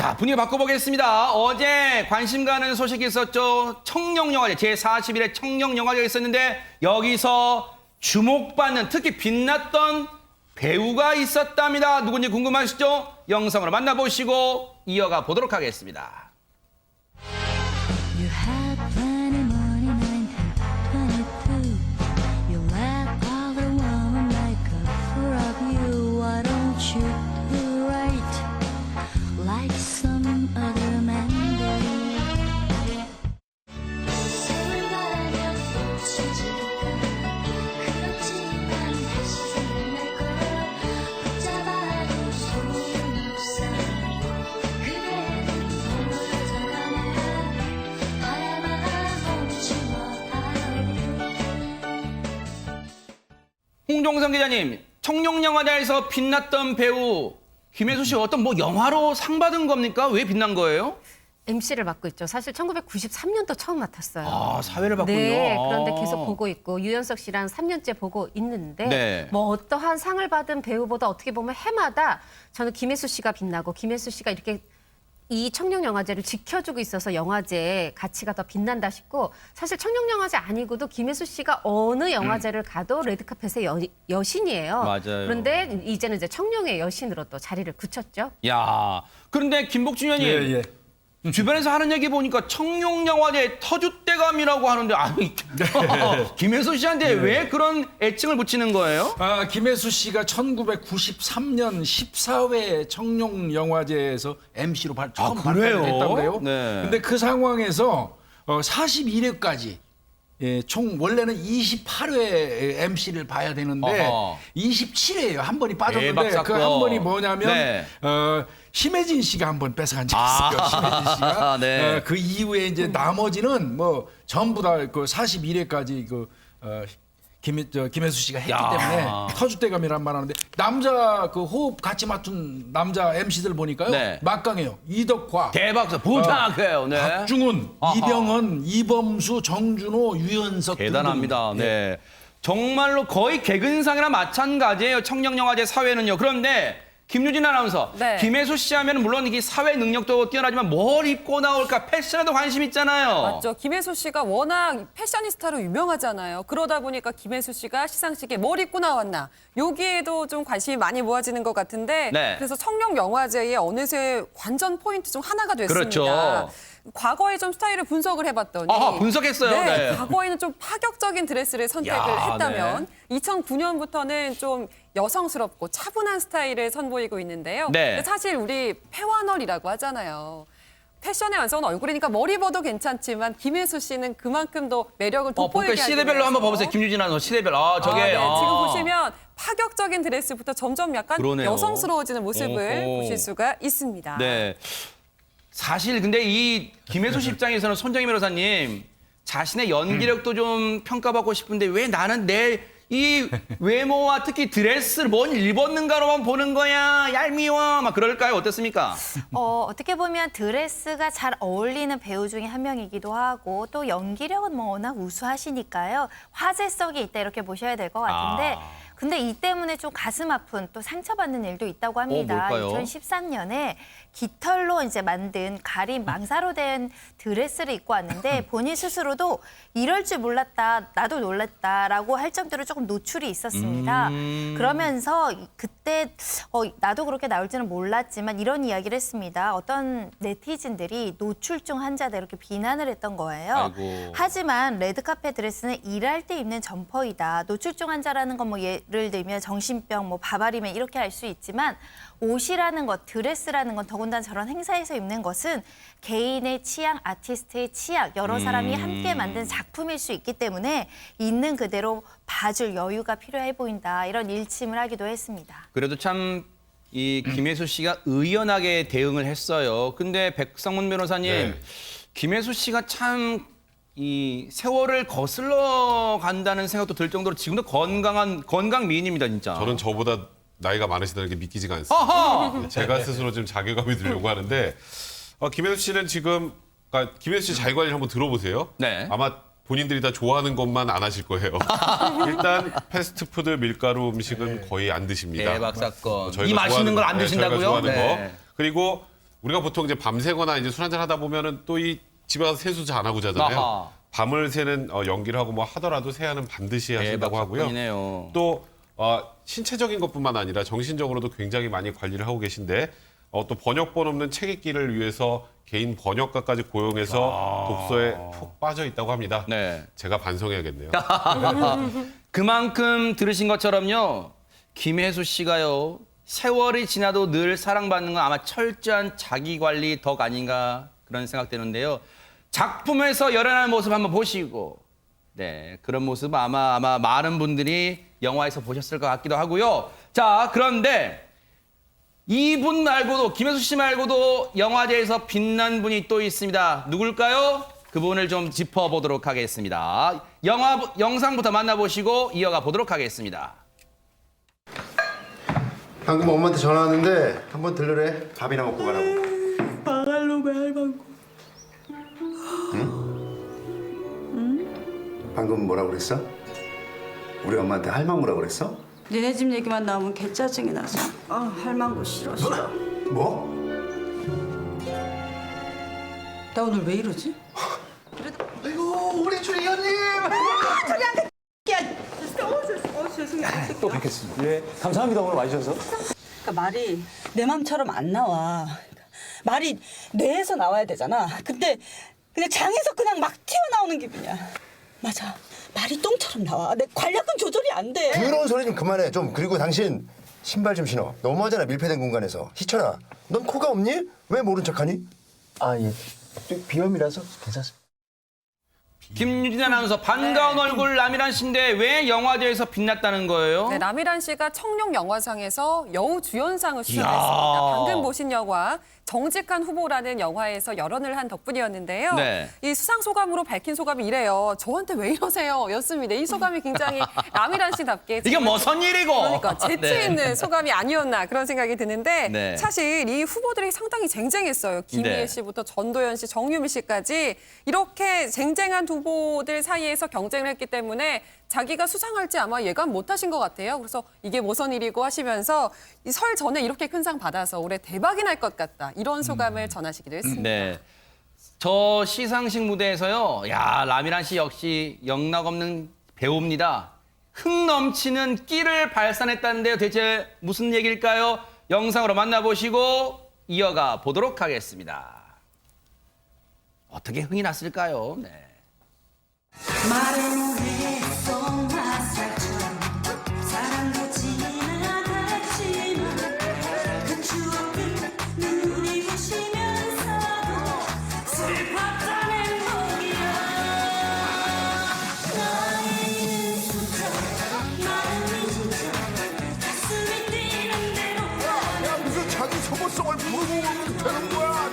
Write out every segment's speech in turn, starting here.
자, 분위기 바꿔보겠습니다. 어제 관심 가는 소식이 있었죠. 청룡영화제, 제41회 청룡영화제가 있었는데 여기서 주목받는, 특히 빛났던 배우가 있었답니다. 누군지 궁금하시죠? 영상으로 만나보시고 이어가 보도록 하겠습니다. You had plenty money, 1922. You let all the women make a fool of you. Why don't you do right like some other man do? 세월 가면 멈추지가 그렇지만 다시 생각날 거야. 붙잡아도 소용없어. 그래도 멀어져가네. 홍종성 기자님, 청룡영화제에서 빛났던 배우 김혜수 씨 어떤 영화로 상 받은 겁니까? 왜 빛난 거예요? MC를 맡고 있죠. 사실 1993년도 처음 맡았어요. 아, 사회를 받군요. 네, 그런데 아. 계속 보고 있고 유연석 씨랑 3년째 보고 있는데 네. 뭐 어떠한 상을 받은 배우보다 어떻게 보면 해마다 저는 김혜수 씨가 빛나고 김혜수 씨가 이렇게 이 청룡영화제를 지켜주고 있어서 영화제의 가치가 더 빛난다 싶고 사실 청룡영화제 아니고도 김혜수 씨가 어느 영화제를 가도 레드카펫의 여신이에요. 맞아요. 그런데 이제는 이제 청룡의 여신으로 또 자리를 굳혔죠. 야, 그런데 김복준 의원님, 주변에서 하는 얘기 보니까 청룡영화제 터줏대감이라고 하는데 아니 김혜수 씨한테 왜 그런 애칭을 붙이는 거예요? 김혜수 씨가 1993년 14회 청룡영화제에서 MC로 처음 그래요? 발표됐다고 그래요. 네. 근데 그 상황에서 41회까지 총 원래는 28회 MC를 봐야 되는데 어허. 27회예요. 한 번이 빠졌는데 대박 그 사건. 한 번이 뭐냐면 네. 심혜진 씨가 한 번 뺏어간 적이 있어요. 심혜진 씨가. 네. 그 이후에 이제 나머지는 뭐 전부 다 그 41회까지 김혜수 씨가 했기 야. 때문에 터줏대감이란 말 하는데 남자 그 호흡 같이 맞춘 남자 MC들 보니까요. 네. 막강해요. 이덕화, 대박 사건, 부탁해요. 네. 박중훈, 아하. 이병헌, 이범수, 정준호, 유연석 대단합니다. 등등. 네. 정말로 거의 개근상이랑 마찬가지예요. 청룡영화제 사회는요. 그런데 김유진 아나운서, 네. 김혜수 씨 하면 물론 이게 사회 능력도 뛰어나지만 뭘 입고 나올까 패션에도 관심 있잖아요. 맞죠. 김혜수 씨가 워낙 패셔니스타로 유명하잖아요. 그러다 보니까 김혜수 씨가 시상식에 뭘 입고 나왔나 여기에도 좀 관심이 많이 모아지는 것 같은데 네. 그래서 청룡영화제의 어느새 관전 포인트 중 하나가 됐습니다. 그렇죠. 과거에 좀 스타일을 분석을 해봤더니 아하, 분석했어요. 네. 과거에는 좀 파격적인 드레스를 선택을 야, 했다면 2009년부터는 좀 여성스럽고 차분한 스타일을 선보이고 있는데요. 네. 근데 사실 우리 패화널이라고 하잖아요. 패션의 완성은 얼굴이니까 머리 봐도 괜찮지만 김혜수 씨는 그만큼 더 매력을 돋보이게 그러니까 하기 시대별로 위해서. 한번 봐보세요. 김유진 아나운서 시대별. 저게. 네. 지금 보시면 파격적인 드레스부터 점점 약간 그러네요. 여성스러워지는 모습을 오호. 보실 수가 있습니다. 네. 사실 근데 이 김혜수 씨 입장에서는 손정희 변호사님 자신의 연기력도 좀 평가받고 싶은데 왜 나는 내 이 외모와 특히 드레스를 뭔 입었는가로만 보는 거야 얄미워 막 그럴까요? 어떻습니까? 어떻게 보면 드레스가 잘 어울리는 배우 중에 한 명이기도 하고 또 연기력은 뭐 워낙 우수하시니까요. 화제성이 있다 이렇게 보셔야 될 것 같은데 근데 이 때문에 좀 가슴 아픈 또 상처받는 일도 있다고 합니다. 뭘까요? 2013년에 깃털로 이제 만든 가린 망사로 된 드레스를 입고 왔는데 본인 스스로도 이럴 줄 몰랐다, 나도 놀랐다라고 할 정도로 조금 노출이 있었습니다. 그러면서 그때 나도 그렇게 나올 줄은 몰랐지만 이런 이야기를 했습니다. 어떤 네티즌들이 노출증 환자다 이렇게 비난을 했던 거예요. 아이고. 하지만 레드카펫 드레스는 일할 때 입는 점퍼이다. 노출증 환자라는 건 뭐 예를 들면 정신병, 뭐 바바리맨 이렇게 할 수 있지만 옷이라는 것, 드레스라는 건 더군다나 저런 행사에서 입는 것은 개인의 취향, 아티스트의 취향, 여러 사람이 함께 만든 작품일 수 있기 때문에 있는 그대로 봐줄 여유가 필요해 보인다. 이런 일침을 하기도 했습니다. 그래도 참 이 김혜수 씨가 의연하게 대응을 했어요. 근데 백성문 변호사님, 네. 김혜수 씨가 참 이 세월을 거슬러 간다는 생각도 들 정도로 지금도 건강 미인입니다, 진짜. 저는 저보다 나이가 많으시다는 게 믿기지가 않습니다. 아하! 제가 스스로 좀 자괴감이 들려고 하는데 김혜수 씨는 지금 그러니까 김혜수 씨 자기 관리 한번 들어보세요. 네. 아마 본인들이 다 좋아하는 것만 안 하실 거예요. 일단 패스트푸드 밀가루 음식은 거의 안 드십니다. 대박 사건. 저희가 이 맛있는 좋아하는 걸 안 거, 드신다고요? 저희가 좋아하는 네. 거. 그리고 우리가 보통 이제 밤새거나 이제 술 한잔 하다 보면은 또 이 집에 가서 세수 잘 안 하고 자잖아요. 아하. 밤을 새는 연기를 하고 뭐 하더라도 세안은 반드시 하신다고 하고요. 이네요. 또 신체적인 것뿐만 아니라 정신적으로도 굉장히 많이 관리를 하고 계신데 또 번역본 없는 책 읽기를 위해서 개인 번역가까지 고용해서 독서에 푹 빠져 있다고 합니다. 네. 제가 반성해야겠네요. 그만큼 들으신 것처럼요. 김혜수 씨가요. 세월이 지나도 늘 사랑받는 건 아마 철저한 자기관리 덕 아닌가 그런 생각되는데요. 작품에서 열연하는 모습 한번 보시고 네, 그런 모습 아마 많은 분들이 영화에서 보셨을 것 같기도 하고요. 자, 그런데 이분 말고도 김혜수 씨 말고도 영화제에서 빛난 분이 또 있습니다. 누굴까요? 그분을 좀 짚어보도록 하겠습니다. 영상부터 만나보시고 이어가 보도록 하겠습니다. 방금 엄마한테 전화 왔는데 한번 들르래. 밥이나 먹고 가라고. 응? 방금 뭐라고 그랬어? 우리 엄마한테 할망구라고 그랬어? 니네 집 얘기만 나오면 개짜증이 나서 할망구 싫어. 뭐? 나 오늘 왜 이러지? 아이고 우리 주희연님. 또 뵙겠습니다. 예, 감사합니다. 오늘 와주셔서. 그러니까 말이 내 맘처럼 안 나와. 말이 뇌에서 나와야 되잖아. 근데 그냥 장에서 그냥 막 튀어나오는 기분이야. 맞아. 말이 똥처럼 나와. 내 관략근 조절이 안 돼. 더러운 소리 좀 그만해. 좀 그리고 당신 신발 좀 신어. 너무하잖아 밀폐된 공간에서. 희철아, 넌 코가 없니? 왜 모른 척하니? 아, 예. 비염이라서 괜찮습니다. 김유진 아나운서 반가운 얼굴 라미란 씨인데 왜 영화제에서 빛났다는 거예요? 네, 라미란 씨가 청룡 영화상에서 여우 주연상을 이야. 수상했습니다. 방금 보신 영화 정직한 후보라는 영화에서 열연을 한 덕분이었는데요. 네. 이 수상 소감으로 밝힌 소감이 이래요. 저한테 왜 이러세요? 였습니다. 이 소감이 굉장히 라미란 씨답게 이게 무슨 일이고? 그러니까 재치 네. 있는 소감이 아니었나 그런 생각이 드는데 네. 사실 이 후보들이 상당히 쟁쟁했어요. 김희애 네. 씨부터 전도연 씨, 정유미 씨까지 이렇게 쟁쟁한 후보들 사이에서 경쟁을 했기 때문에 자기가 수상할지 아마 예감 못하신 것 같아요. 그래서 이게 무슨 일이고 하시면서 이 설 전에 이렇게 큰 상 받아서 올해 대박이 날 것 같다. 이런 소감을 전하시기도 했습니다. 네. 저 시상식 무대에서요. 야, 라미란 씨 역시 영락없는 배우입니다. 흥 넘치는 끼를 발산했다는데요. 대체 무슨 얘기일까요? 영상으로 만나보시고 이어가 보도록 하겠습니다. 어떻게 흥이 났을까요? 네. 무슨 자기 소모성을 부르고 되는 거야?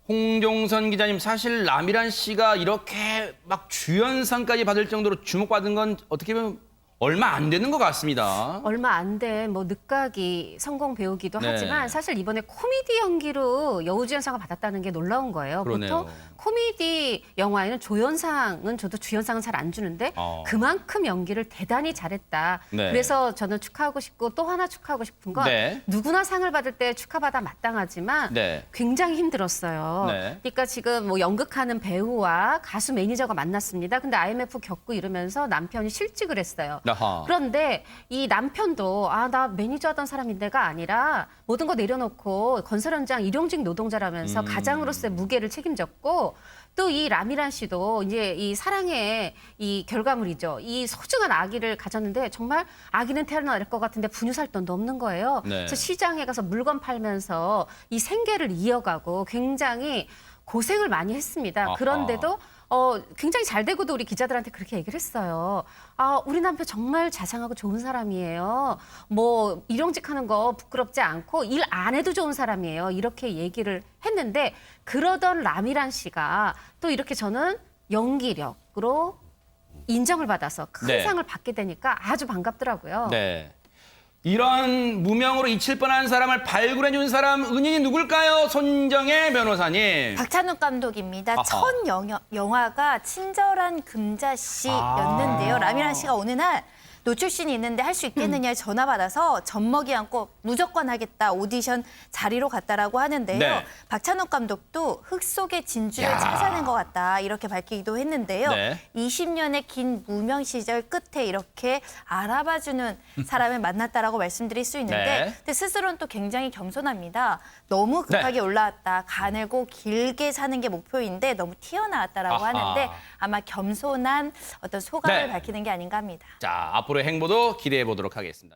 홍종선 기자님, 사실 라미란 씨가 이렇게 막 주연상까지 받을 정도로 주목받은 건 어떻게 보면 얼마 안 되는 것 같습니다. 얼마 안 된 뭐 늦가기 성공 배우기도 네. 하지만 사실 이번에 코미디 연기로 여우주연상을 받았다는 게 놀라운 거예요. 그러네요. 보통 코미디 영화에는 조연상은 줘도 주연상은 잘 안 주는데 그만큼 연기를 대단히 잘했다. 네. 그래서 저는 축하하고 싶고 또 하나 축하하고 싶은 건 네. 누구나 상을 받을 때 축하받아 마땅하지만 네. 굉장히 힘들었어요. 네. 그러니까 지금 뭐 연극하는 배우와 가수 매니저가 만났습니다. 근데 IMF 겪고 이러면서 남편이 실직을 했어요. 아하. 그런데 이 남편도 나 매니저 하던 사람인데가 아니라 모든 거 내려놓고 건설 현장 일용직 노동자라면서 가장으로서의 무게를 책임졌고 또 이 라미란 씨도 이제 이 사랑의 이 결과물이죠. 이 소중한 아기를 가졌는데 정말 아기는 태어날 것 같은데 분유 살 돈도 없는 거예요. 네. 그래서 시장에 가서 물건 팔면서 이 생계를 이어가고 굉장히 고생을 많이 했습니다. 아하. 그런데도 굉장히 잘 되고도 우리 기자들한테 그렇게 얘기를 했어요. 우리 남편 정말 자상하고 좋은 사람이에요. 뭐 일용직 하는 거 부끄럽지 않고 일 안 해도 좋은 사람이에요. 이렇게 얘기를 했는데 그러던 라미란 씨가 또 이렇게 저는 연기력으로 인정을 받아서 큰 네. 상을 받게 되니까 아주 반갑더라고요. 네. 이런 무명으로 잊힐 뻔한 사람을 발굴해 준 사람 은인이 누굴까요? 손정혜 변호사님. 박찬욱 감독입니다. 아하. 첫 영화가 친절한 금자씨였는데요. 라미란 씨가 어느 날 노출신이 있는데 할 수 있겠느냐 전화 받아서 젖먹이 않고 무조건 하겠다 오디션 자리로 갔다라고 하는데요. 네. 박찬욱 감독도 흙 속의 진주를 찾아낸 것 같다 이렇게 밝히기도 했는데요. 네. 20년의 긴 무명 시절 끝에 이렇게 알아봐주는 사람을 만났다라고 말씀드릴 수 있는데 네. 근데 스스로는 또 굉장히 겸손합니다. 너무 급하게 올라왔다. 가늘고 길게 사는 게 목표인데 너무 튀어나왔다라고 아하. 하는데 아마 겸손한 어떤 소감을 네. 밝히는 게 아닌가 합니다. 자, 앞으로의 행보도 기대해 보도록 하겠습니다.